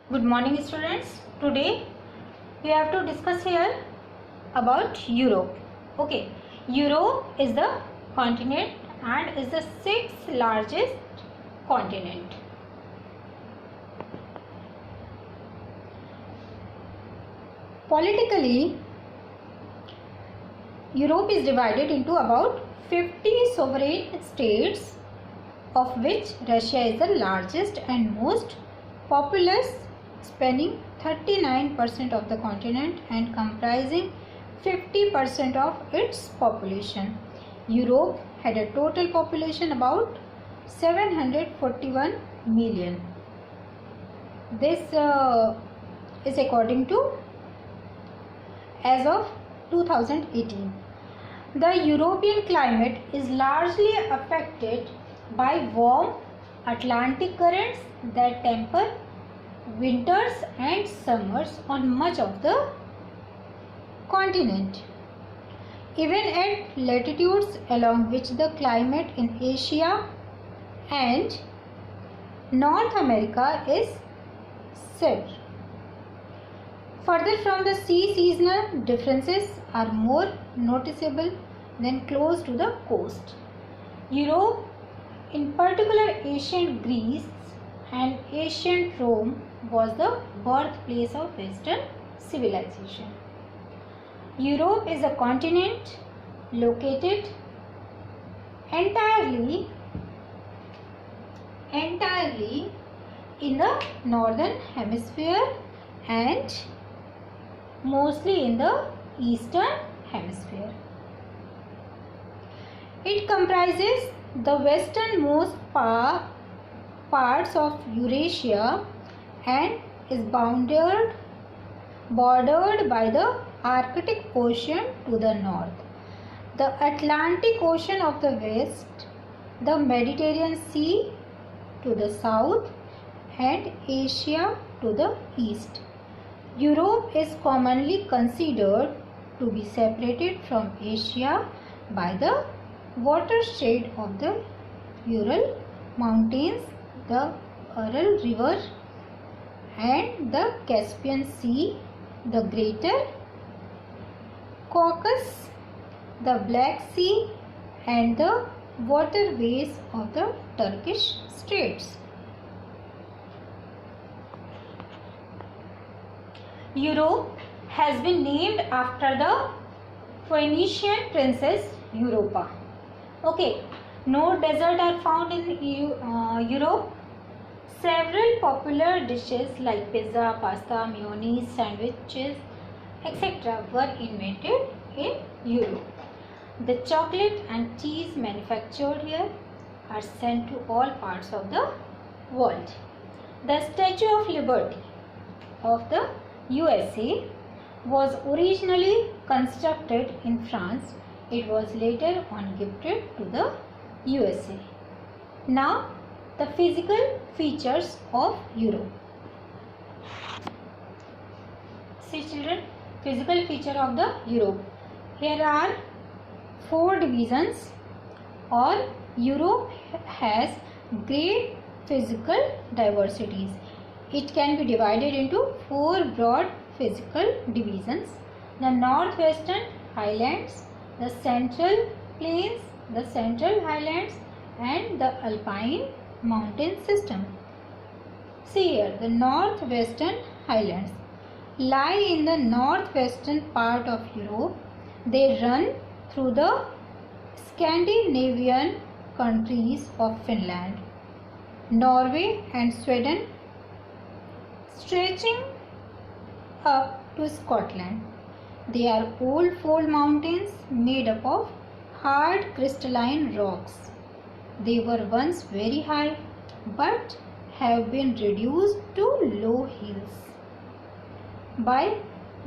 Good morning students. Today we have to discuss here about Europe. Okay, Europe is the continent and is the sixth largest continent. Politically, Europe is divided into about 50 sovereign states, of which Russia is the largest and most populous, spanning 39% of the continent and comprising 50% of its population. Europe had a total population about 741 million. This is according to as of 2018. The European climate is largely affected by warm Atlantic currents that temper winters and summers on much of the continent. Even at latitudes along which the climate in Asia and North America is severe. Further from the sea, seasonal differences are more noticeable than close to the coast. Europe, in particular ancient Greece and ancient Rome, was the birthplace of Western civilization. Europe is a continent located entirely in the northern hemisphere and mostly in the eastern hemisphere. It comprises the westernmost parts of Eurasia and is bordered by the Arctic Ocean to the north, the Atlantic Ocean of the west, the Mediterranean Sea to the south, and Asia to the east. Europe is commonly considered to be separated from Asia by the watershed of the Ural Mountains, the Aral River, and the Caspian Sea, the Greater Caucasus, the Black Sea, and the waterways of the Turkish Straits. Europe has been named after the Phoenician princess Europa. Okay, no desert are found in Europe. Several popular dishes like pizza, pasta, mayonnaise, sandwiches, etc. were invented in Europe. The chocolate and cheese manufactured here are sent to all parts of the world. The Statue of Liberty of the USA was originally constructed in France. It was later on gifted to the USA. Now, the physical features of Europe. See children, physical feature of the Europe. Here are 4 divisions. Or Europe has great physical diversities. It can be divided into 4 broad physical divisions: the Northwestern Highlands, the Central Plains, the Central Highlands, and the Alpine mountain system. See here, the Northwestern Highlands lie in the northwestern part of Europe. They run through the Scandinavian countries of Finland, Norway, and Sweden, stretching up to Scotland. They are old fold mountains made up of hard crystalline rocks. They were once very high but have been reduced to low hills by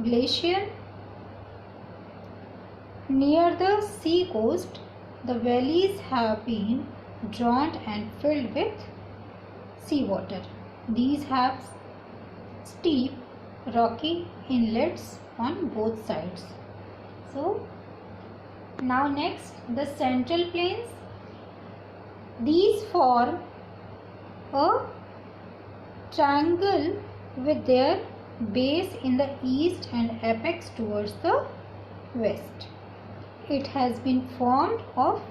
glacier. Near the sea coast, the valleys have been drained and filled with seawater. These have steep, rocky inlets on both sides. So, now next, the Central Plains. These form a triangle with their base in the east and apex towards the west. It has been formed of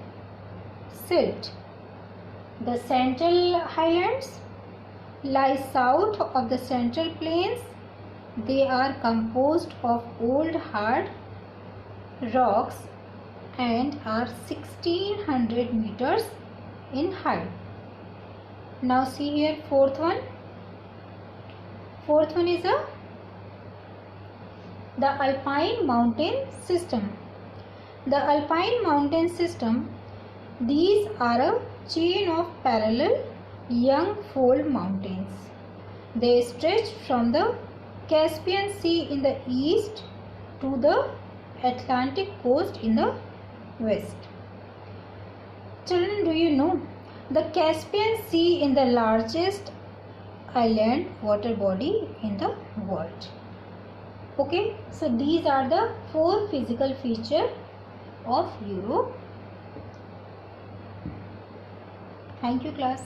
silt. The Central Highlands lie south of the Central Plains. They are composed of old hard rocks and are 1600 meters in height. Now see here, fourth one. Fourth one is the Alpine mountain system. The Alpine mountain system, these are a chain of parallel young fold mountains. They stretch from the Caspian Sea in the east to the Atlantic coast in the west. Children, do you know the Caspian Sea is the largest island water body in the world? Okay, so these are the 4 physical features of Europe. Thank you, class.